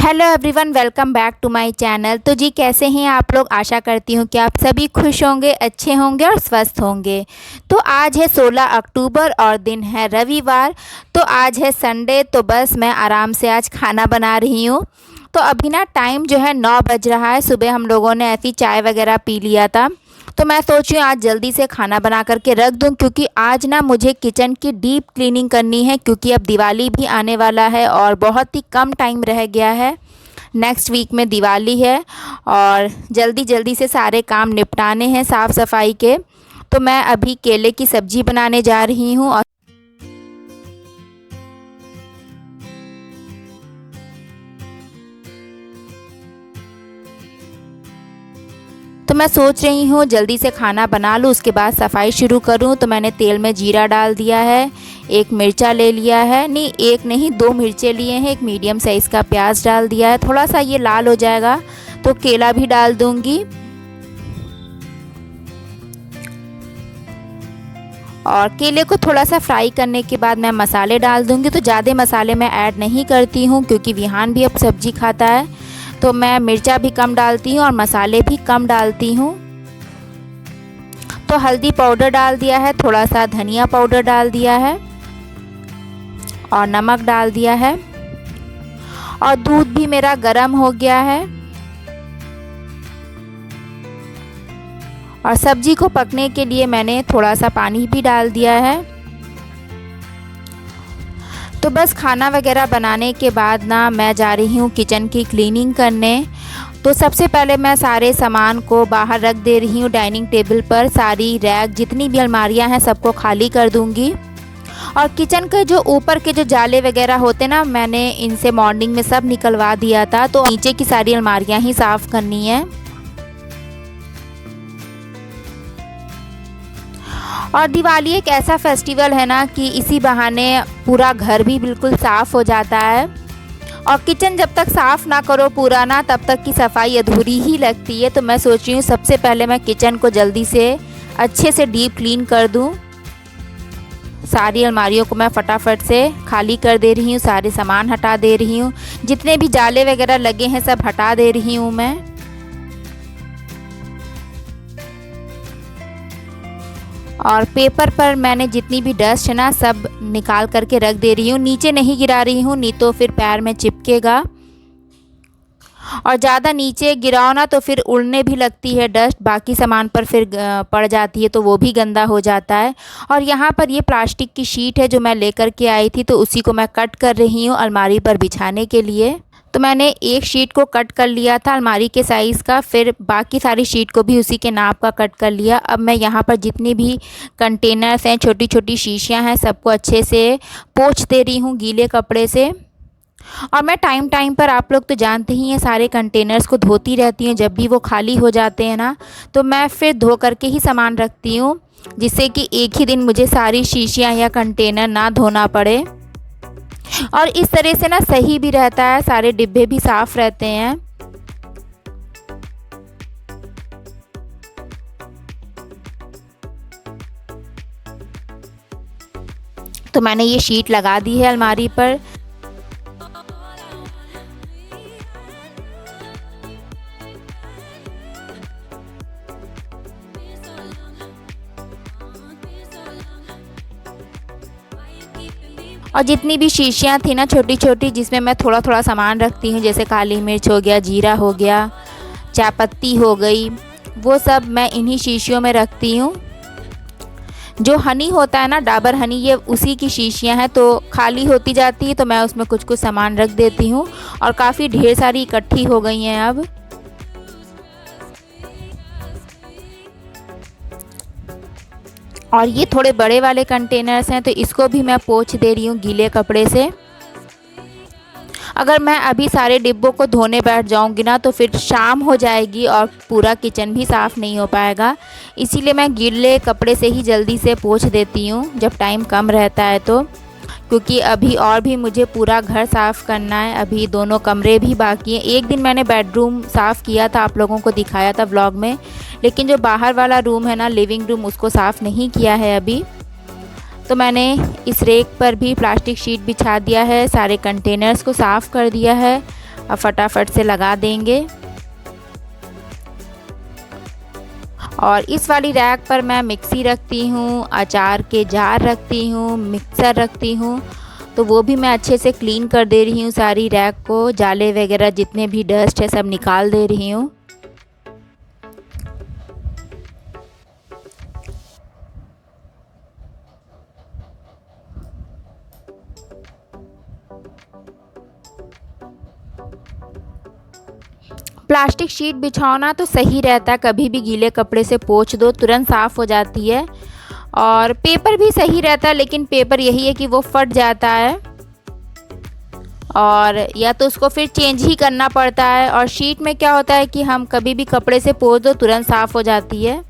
Hello everyone, welcome back to my channel. तो जी कैसे हैं आप लोग। आशा करती हूँ कि आप सभी खुश होंगे, अच्छे होंगे और स्वस्थ होंगे। तो आज है 16 अक्टूबर और दिन है रविवार। तो आज है संडे, तो बस मैं आराम से आज खाना बना रही हूँ। तो अभी ना टाइम जो है 9 बज रहा है। सुबह हम लोगों ने ऐसी चाय वगैरह पी लिया था, तो मैं सोच रही हूँ आज जल्दी से खाना बना करके रख दूँ, क्योंकि आज ना मुझे किचन की डीप क्लीनिंग करनी है, क्योंकि अब दिवाली भी आने वाला है और बहुत ही कम टाइम रह गया है। नेक्स्ट वीक में दिवाली है और जल्दी जल्दी से सारे काम निपटाने हैं साफ़ सफाई के। तो मैं अभी केले की सब्ज़ी बनाने जा रही हूँ और तो मैं सोच रही हूँ जल्दी से खाना बना लूँ, उसके बाद सफाई शुरू करूँ। तो मैंने तेल में जीरा डाल दिया है, एक मिर्चा ले लिया है, नहीं एक नहीं 2 मिर्चे लिए हैं, एक मीडियम साइज़ का प्याज डाल दिया है। थोड़ा सा ये लाल हो जाएगा तो केला भी डाल दूँगी और केले को थोड़ा सा फ्राई करने के बाद मैं मसाले डाल दूँगी। तो ज़्यादा मसाले मैं ऐड नहीं करती हूँ, क्योंकि विहान भी अब सब्ज़ी खाता है, तो मैं मिर्चा भी कम डालती हूँ और मसाले भी कम डालती हूँ। तो हल्दी पाउडर डाल दिया है, थोड़ा सा धनिया पाउडर डाल दिया है और नमक डाल दिया है और दूध भी मेरा गर्म हो गया है। और सब्जी को पकने के लिए मैंने थोड़ा सा पानी भी डाल दिया है। तो बस खाना वगैरह बनाने के बाद ना मैं जा रही हूँ किचन की क्लीनिंग करने। तो सबसे पहले मैं सारे सामान को बाहर रख दे रही हूँ डाइनिंग टेबल पर। सारी रैक जितनी भी अलमारियाँ हैं सबको खाली कर दूँगी। और किचन के जो ऊपर के जो जाले वगैरह होते ना, मैंने इनसे मॉर्निंग में सब निकलवा दिया था। तो नीचे की सारी अलमारियाँ ही साफ़ करनी है। और दिवाली एक ऐसा फेस्टिवल है ना कि इसी बहाने पूरा घर भी बिल्कुल साफ़ हो जाता है। और किचन जब तक साफ़ ना करो पूरा ना, तब तक की सफाई अधूरी ही लगती है। तो मैं सोच रही हूँ सबसे पहले मैं किचन को जल्दी से अच्छे से डीप क्लीन कर दूँ। सारी अलमारियों को मैं फटाफट से खाली कर दे रही हूँ, सारे सामान हटा दे रही हूँ, जितने भी जाले वगैरह लगे हैं सब हटा दे रही हूँ मैं। और पेपर पर मैंने जितनी भी डस्ट है ना सब निकाल करके रख दे रही हूँ, नीचे नहीं गिरा रही हूँ, नहीं तो फिर पैर में चिपकेगा। और ज़्यादा नीचे गिराओ ना तो फिर उड़ने भी लगती है डस्ट, बाकी सामान पर फिर पड़ जाती है, तो वो भी गंदा हो जाता है। और यहाँ पर ये प्लास्टिक की शीट है जो मैं लेकर के आई थी, तो उसी को मैं कट कर रही हूँ अलमारी पर बिछाने के लिए। तो मैंने एक शीट को कट कर लिया था अलमारी के साइज़ का, फिर बाकी सारी शीट को भी उसी के नाप का कट कर लिया। अब मैं यहाँ पर जितनी भी कंटेनर्स हैं, छोटी छोटी शीशियाँ हैं, सबको अच्छे से पोंछ दे रही हूँ गीले कपड़े से। और मैं टाइम टाइम पर, आप लोग तो जानते ही हैं, सारे कंटेनर्स को धोती रहती हूँ। जब भी वो खाली हो जाते हैं ना, तो मैं फिर धो करके ही सामान रखती हूँ, जिससे कि एक ही दिन मुझे सारी शीशियाँ या कंटेनर ना धोना पड़े। और इस तरह से ना सही भी रहता है, सारे डिब्बे भी साफ़ रहते हैं। तो मैंने ये शीट लगा दी है अलमारी पर। और जितनी भी शीशियाँ थी ना छोटी छोटी, जिसमें मैं थोड़ा थोड़ा सामान रखती हूँ, जैसे काली मिर्च हो गया, जीरा हो गया, चाय पत्ती हो गई, वो सब मैं इन्हीं शीशियों में रखती हूँ। जो हनी होता है ना, डाबर हनी, ये उसी की शीशियाँ हैं, तो खाली होती जाती है तो मैं उसमें कुछ कुछ सामान रख देती हूँ। और काफ़ी ढेर सारी इकट्ठी हो गई हैं अब। और ये थोड़े बड़े वाले कंटेनर्स हैं, तो इसको भी मैं पोंछ दे रही हूँ गीले कपड़े से। अगर मैं अभी सारे डिब्बों को धोने बैठ जाऊंगी ना, तो फिर शाम हो जाएगी और पूरा किचन भी साफ़ नहीं हो पाएगा। इसीलिए मैं गीले कपड़े से ही जल्दी से पोंछ देती हूँ जब टाइम कम रहता है तो, क्योंकि अभी और भी मुझे पूरा घर साफ़ करना है। अभी दोनों कमरे भी बाकी हैं। एक दिन मैंने बेडरूम साफ़ किया था, आप लोगों को दिखाया था व्लॉग में, लेकिन जो बाहर वाला रूम है ना, लिविंग रूम, उसको साफ़ नहीं किया है अभी। तो मैंने इस रेक पर भी प्लास्टिक शीट बिछा दिया है, सारे कंटेनर्स को साफ़ कर दिया है अब फटाफट से लगा देंगे। और इस वाली रैक पर मैं मिक्सी रखती हूँ, अचार के जार रखती हूँ, मिक्सर रखती हूँ, तो वो भी मैं अच्छे से क्लीन कर दे रही हूँ। सारी रैक को जाले वगैरह जितने भी डस्ट है सब निकाल दे रही हूँ। प्लास्टिक शीट बिछाना तो सही रहता है, कभी भी गीले कपड़े से पोंछ दो तुरंत साफ़ हो जाती है। और पेपर भी सही रहता है, लेकिन पेपर यही है कि वो फट जाता है और या तो उसको फिर चेंज ही करना पड़ता है। और शीट में क्या होता है कि हम कभी भी कपड़े से पोंछ दो तुरंत साफ़ हो जाती है।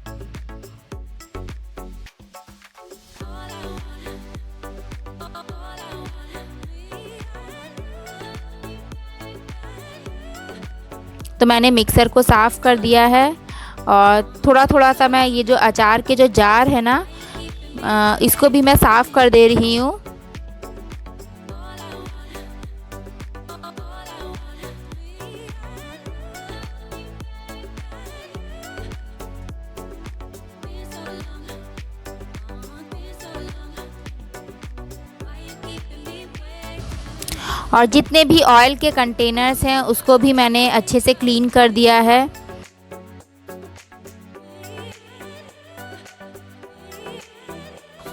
तो मैंने मिक्सर को साफ़ कर दिया है और थोड़ा थोड़ा सा मैं ये जो अचार के जो जार है ना, इसको भी मैं साफ़ कर दे रही हूँ। और जितने भी ऑयल के कंटेनर्स हैं उसको भी मैंने अच्छे से क्लीन कर दिया है।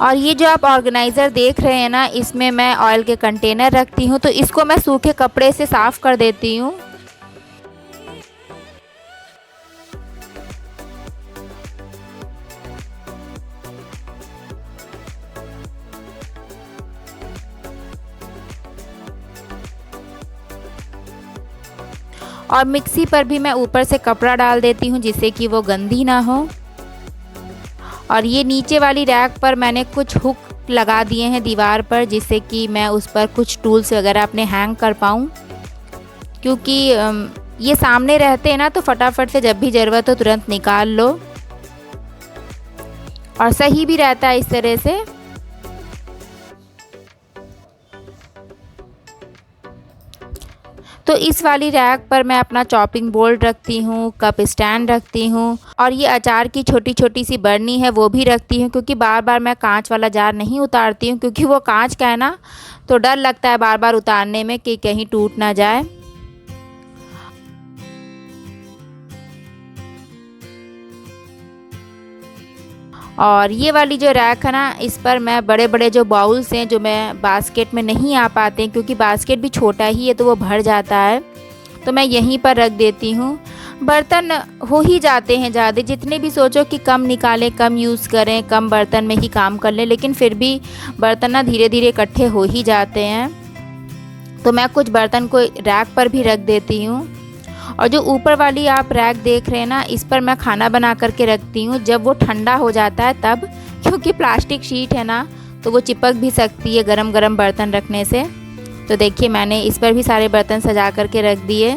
और ये जो आप ऑर्गेनाइज़र देख रहे हैं ना, इसमें मैं ऑयल के कंटेनर रखती हूँ, तो इसको मैं सूखे कपड़े से साफ़ कर देती हूँ। और मिक्सी पर भी मैं ऊपर से कपड़ा डाल देती हूँ जिससे कि वो गंदी ना हो। और ये नीचे वाली रैक पर मैंने कुछ हुक लगा दिए हैं दीवार पर, जिससे कि मैं उस पर कुछ टूल्स वगैरह अपने हैंग कर पाऊँ, क्योंकि ये सामने रहते हैं ना, तो फटाफट से जब भी ज़रूरत हो तुरंत निकाल लो। और सही भी रहता है इस तरह से। तो इस वाली रैक पर मैं अपना चॉपिंग बोर्ड रखती हूँ, कप स्टैंड रखती हूँ, और ये अचार की छोटी छोटी सी बर्नी है वो भी रखती हूँ, क्योंकि बार बार मैं कांच वाला जार नहीं उतारती हूँ, क्योंकि वो कांच का है ना, तो डर लगता है बार बार उतारने में कि कहीं टूट ना जाए। और ये वाली जो रैक है ना, इस पर मैं बड़े बड़े जो बाउल्स हैं जो मैं बास्केट में नहीं आ पाते हैं, क्योंकि बास्केट भी छोटा ही है तो वो भर जाता है, तो मैं यहीं पर रख देती हूँ। बर्तन हो ही जाते हैं ज़्यादा, जितने भी सोचो कि कम निकालें, कम यूज़ करें, कम बर्तन में ही काम कर लें, लेकिन फिर भी बर्तन ना धीरे धीरे इकट्ठे हो ही जाते हैं। तो मैं कुछ बर्तन को रैक पर भी रख देती हूँ। और जो ऊपर वाली आप रैक देख रहे हैं ना, इस पर मैं खाना बना करके रखती हूँ जब वो ठंडा हो जाता है तब, क्योंकि प्लास्टिक शीट है ना, तो वो चिपक भी सकती है गरम गरम बर्तन रखने से। तो देखिए मैंने इस पर भी सारे बर्तन सजा करके रख दिए।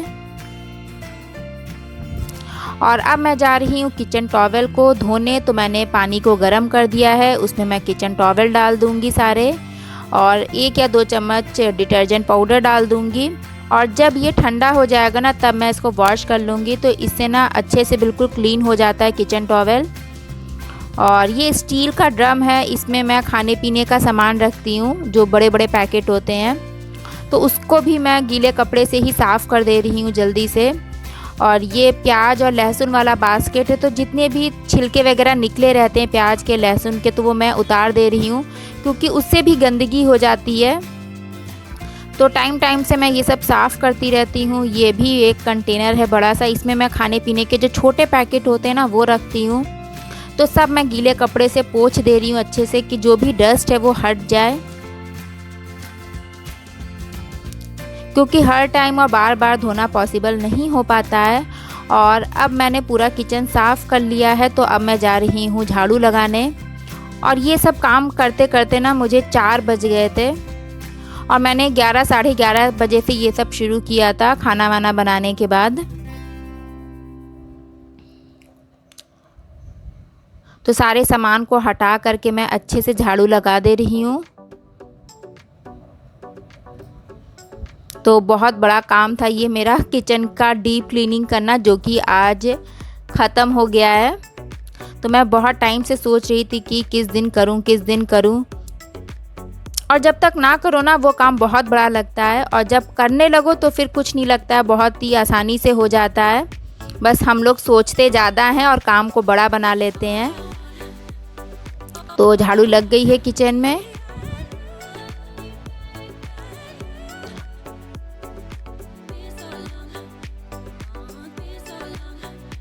और अब मैं जा रही हूँ किचन टॉवेल को धोने। तो मैंने पानी को गर्म कर दिया है, उसमें मैं किचन टॉवेल डाल दूँगी सारे, और 1 या 2 चम्मच डिटर्जेंट पाउडर डाल दूँगी। और जब ये ठंडा हो जाएगा ना, तब मैं इसको वॉश कर लूँगी, तो इससे ना अच्छे से बिल्कुल क्लीन हो जाता है किचन टॉवेल। और ये स्टील का ड्रम है, इसमें मैं खाने पीने का सामान रखती हूँ, जो बड़े बड़े पैकेट होते हैं, तो उसको भी मैं गीले कपड़े से ही साफ़ कर दे रही हूँ जल्दी से। और ये प्याज और लहसुन वाला बास्केट है, तो जितने भी छिलके वगैरह निकले रहते हैं प्याज के, लहसुन के, तो वो मैं उतार दे रही हूँ, क्योंकि उससे भी गंदगी हो जाती है। तो टाइम टाइम से मैं ये सब साफ़ करती रहती हूँ। ये भी एक कंटेनर है बड़ा सा, इसमें मैं खाने पीने के जो छोटे पैकेट होते हैं ना वो रखती हूँ। तो सब मैं गीले कपड़े से पोंछ दे रही हूँ अच्छे से, कि जो भी डस्ट है वो हट जाए, क्योंकि हर टाइम और बार बार धोना पॉसिबल नहीं हो पाता है। और अब मैंने पूरा किचन साफ़ कर लिया है, तो अब मैं जा रही हूँ झाड़ू लगाने। और ये सब काम करते करते ना मुझे 4 बज गए थे, और मैंने 11 साढ़े 11 बजे से ये सब शुरू किया था खाना वाना बनाने के बाद। तो सारे सामान को हटा करके मैं अच्छे से झाड़ू लगा दे रही हूँ। तो बहुत बड़ा काम था ये मेरा किचन का डीप क्लीनिंग करना, जो कि आज ख़त्म हो गया है। तो मैं बहुत टाइम से सोच रही थी कि किस दिन करूं। और जब तक ना करो ना वो काम बहुत बड़ा लगता है, और जब करने लगो तो फिर कुछ नहीं लगता है, बहुत ही आसानी से हो जाता है। बस हम लोग सोचते ज़्यादा हैं और काम को बड़ा बना लेते हैं। तो झाड़ू लग गई है किचन में।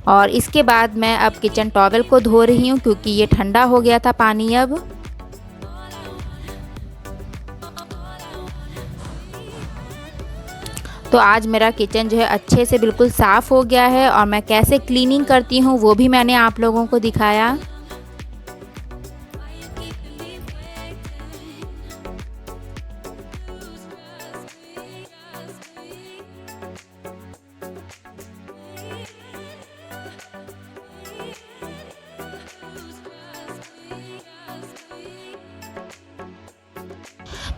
और इसके बाद मैं अब किचन टॉवेल को धो रही हूँ, क्योंकि ये ठंडा हो गया था पानी अब। तो आज मेरा किचन जो है अच्छे से बिल्कुल साफ़ हो गया है, और मैं कैसे क्लीनिंग करती हूँ वो भी मैंने आप लोगों को दिखाया।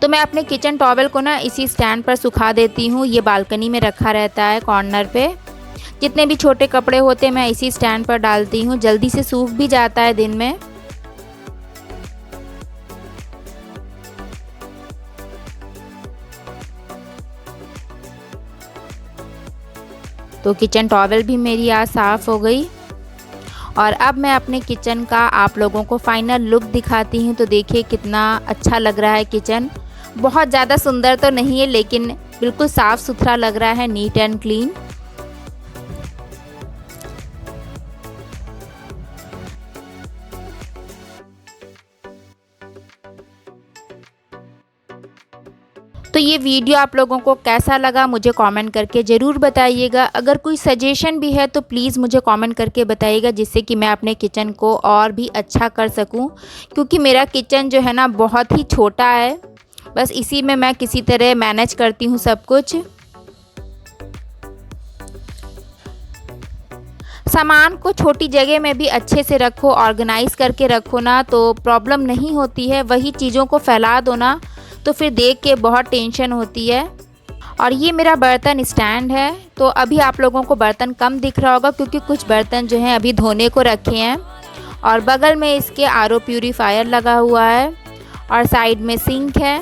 तो मैं अपने किचन टॉवेल को ना इसी स्टैंड पर सुखा देती हूँ। ये बालकनी में रखा रहता है कॉर्नर पे। जितने भी छोटे कपड़े होते हैं मैं इसी स्टैंड पर डालती हूँ, जल्दी से सूख भी जाता है दिन में। तो किचन टॉवेल भी मेरी आज साफ़ हो गई। और अब मैं अपने किचन का आप लोगों को फाइनल लुक दिखाती हूँ। तो देखिए कितना अच्छा लग रहा है किचन। बहुत ज़्यादा सुंदर तो नहीं है, लेकिन बिल्कुल साफ़ सुथरा लग रहा है, नीट एंड क्लीन। तो ये वीडियो आप लोगों को कैसा लगा मुझे कमेंट करके ज़रूर बताइएगा। अगर कोई सजेशन भी है तो प्लीज़ मुझे कमेंट करके बताइएगा, जिससे कि मैं अपने किचन को और भी अच्छा कर सकूं। क्योंकि मेरा किचन जो है ना बहुत ही छोटा है, बस इसी में मैं किसी तरह मैनेज करती हूँ सब कुछ। सामान को छोटी जगह में भी अच्छे से रखो, ऑर्गेनाइज़ करके रखो ना तो प्रॉब्लम नहीं होती है। वही चीज़ों को फैला दो ना तो फिर देख के बहुत टेंशन होती है। और ये मेरा बर्तन स्टैंड है। तो अभी आप लोगों को बर्तन कम दिख रहा होगा, क्योंकि कुछ बर्तन जो हैं अभी धोने को रखे हैं। और बगल में इसके आरओ प्यूरीफायर लगा हुआ है, और साइड में सिंक है।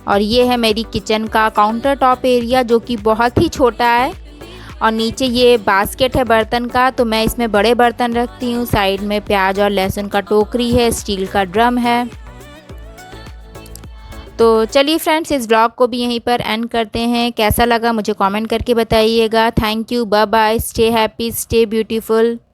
और ये है मेरी किचन का काउंटर टॉप एरिया, जो कि बहुत ही छोटा है। और नीचे ये बास्केट है बर्तन का, तो मैं इसमें बड़े बर्तन रखती हूँ। साइड में प्याज और लहसुन का टोकरी है, स्टील का ड्रम है। तो चलिए फ्रेंड्स, इस ब्लॉग को भी यहीं पर एंड करते हैं। कैसा लगा मुझे कमेंट करके बताइएगा। Thank you, bye bye, stay happy, stay beautiful.